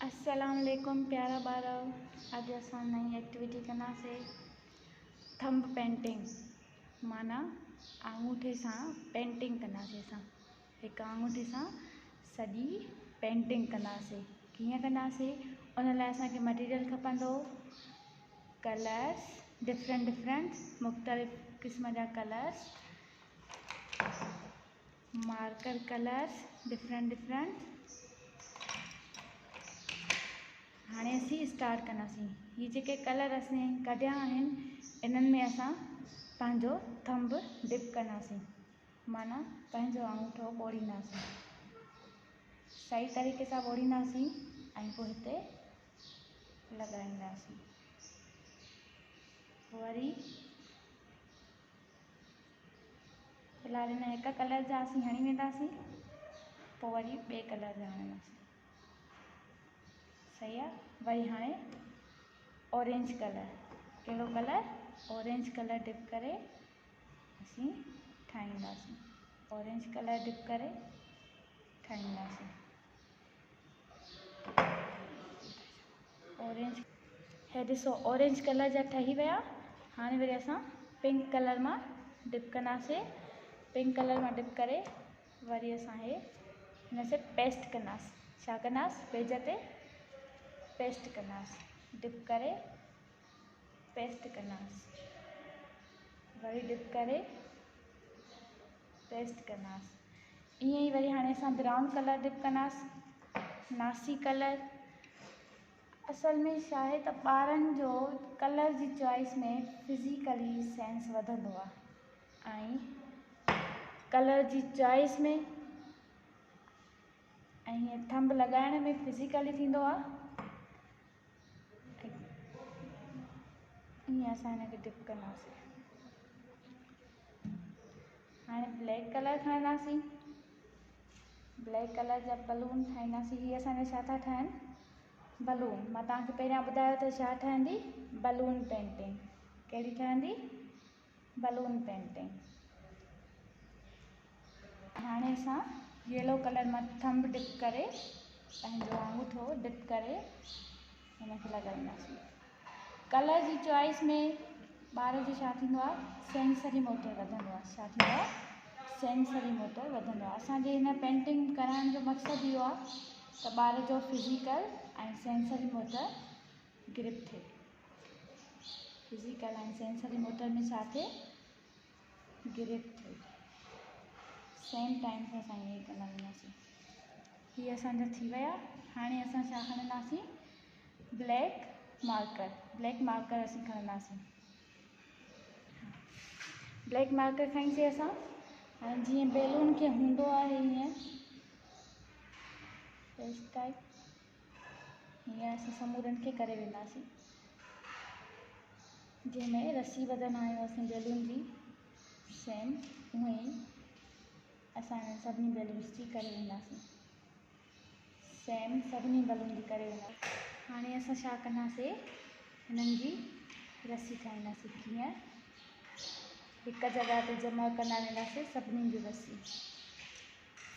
अस्सलाम वालेकुम प्यारा ॿार। अॼु असां नई एक्टिविटी कंदासीं थंब पेंटिंग, माना आंगूठे सां पेंटिंग कंदासीं। असां हिकु आंगूठे सां सॼी पेंटिंग कंदासीं। कीअं कंदासीं? उन लाइ असांखे मटीरियल खपंदो कलर्स, डिफरेंट मुख़्तलिफ़ क़िस्म जा कलर्स, मार्कर कलर्स डिफरेंट। हाणे असीं स्टार्ट कंदासीं। ये जेके कलर असीं कढिया आहिनि इन्हनि में असां पंहिंजो थंब डिप कंदासीं, माना पंहिंजो आंगूठो ॿोड़ींदासीं, सही तरीक़े सां ॿोड़ींदासीं ऐं पोइ हिते लॻाईंदासीं। वरी फ़िलहाल हिन हिकु कलर जा असीं हणी वेंदासीं, पोइ वरी ॿिए कलर जा हणंदासीं। सही आहे। वरी हाणे ऑरेंज कलर, कहिड़ो कलर? ऑरेंज कलर डिप करे असीं ठाहींदासीं। ऑरेंज कलर डिप करे ठाहींदासीं। ऑरेंज, हे ॾिसो ऑरेंज कलर जा ठही विया। हाणे वरी असां पिंक कलर मां डिप कंदासीं। पिंक कलर मां डिप करे वरी असां हिन से पेस्ट कंदासीं। छा कंदासीं? पेज ते पेस्ट कंदासीं। डिप करे पेस्ट कंदासीं, वरी डिप करे पेस्ट कंदासीं। ईअं ई वरी हाणे असां ब्राउन कलर डिप कंदासीं, नासी कलर। असल में छा आहे त ॿारनि जो कलर जी चॉइस में फिज़िकली सेंस वधंदो आहे ऐं कलर जी चॉइस में ऐं हीअं थंब लॻाइण में फिज़िकली थींदो आहे। ईअं असां हिनखे डिप कंदासीं। हाणे ब्लैक कलर खणंदासीं। ब्लैक कलर जा बलून ठाहींदासीं। हीअ असांजा छा था ठहनि? बलून। मां तव्हांखे पहिरियां ॿुधायो त छा ठहंदी? Balloon painting. कहिड़ी ठहंदी? Balloon painting. हाणे असां येलो कलर मां थंब डिप करे, पंहिंजो आंगूठो डिप करे हिनखे लॻाईंदासीं। कलर जी चॉइस में ॿार जो छा थींदो आहे? सेंसरी मोटर वधंदो आहे। छा थींदो आहे? सेंसरी मोटर वधंदो आहे। असांजे हिन पेंटिंग कराइण जो मक़सदु इहो आहे त ॿार जो फिज़िकल ऐं सेंसरी मोटर ग्रिप थिए। फिज़िकल ऐं सेंसरी मोटर में छा थिए? ग्रिप थिए। सेम टाइम सां असां ईअं ई कंदा वेंदासीं। हीअ असांजा थी विया। हाणे असां छा खणंदासीं? Black marker. ब्लैक मार्कर असीं खणंदासीं। ब्लैक मार्कर खणीसीं असां। हाणे जीअं बैलून खे हूंदो आहे हीअं इस टाइप, हीअं असां समूरनि खे करे वेंदासीं। जंहिंमें रस्सी ॿधंदा आहियूं असीं बैलून जी, सेम हूअं ई असां हिन सभिनी बैलून्स जी करे वेंदासीं। सेम सभिनी बैलून जी करे वेंदासीं। हाणे असां छा कंदासीं? हिननि जी रस्सी ठाहींदासीं। कीअं? हिकु जॻह ते जमा कंदा वेंदासीं सभिनी जी रस्सी।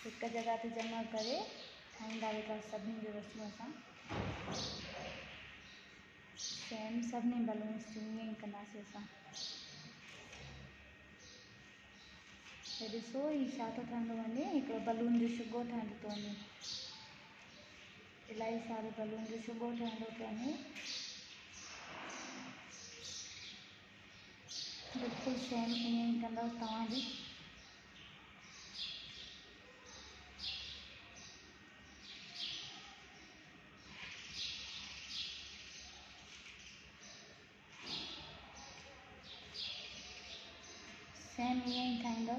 हिकु जॻह ते जमा करे ठाहींदा वेंदासीं सभिनी जी रस्सियूं असां। सेम सभिनी बलून्स जूं ईअं ई कंदासीं असां। हे ॾिसो ही छा थो ठहंदो वञे? हिकिड़ो बलून जो शुगो ठहंदो थो वञे। इलाही सारे बलून जो शुगो ठहंदो थो वञे। बिल्कुलु सेम ईअं ई कंदव तव्हां बि। सेम ईअं ई ठाहींदव।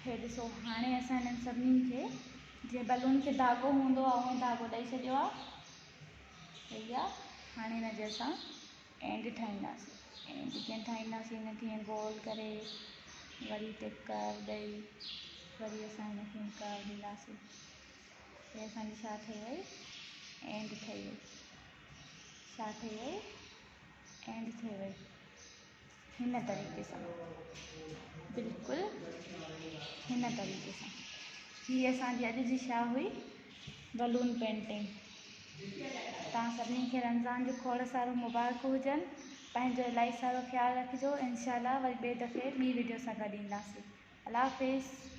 हे ॾिसो हाणे असां हिननि सभिनीनि खे जीअं बलून खे धाॻो हूंदो आहे उहो धाॻो ॾेई छॾियो आहे। सही आहे। हाणे हिनजे असां एंड ठाहींदासीं। एंड कीअं ठाहींदासीं? हिनखे ईअं गोल करे वरी हिते कर्व ॾेई वरी असां हिनखे कर्व ॾींदासीं। हे असांजी छा ठही वई? एंड ठही वई। छा ठही वई? एंड ठही वई। हिन तरीक़े सां, बिल्कुलु हिन तरीक़े सां। हीअ असांजी अॼु जी छा हुई? Balloon painting. तव्हां सभिनी खे रमज़ान जो खोड़ सारो मुबारक हुजनि। पंहिंजो इलाही सारो ख्यालु रखिजो। इंशाअल्लाह वरी ॿिए दफ़े ॿी वीडियो सां गॾु ईंदासीं। अल्लाह हाफ़िज़।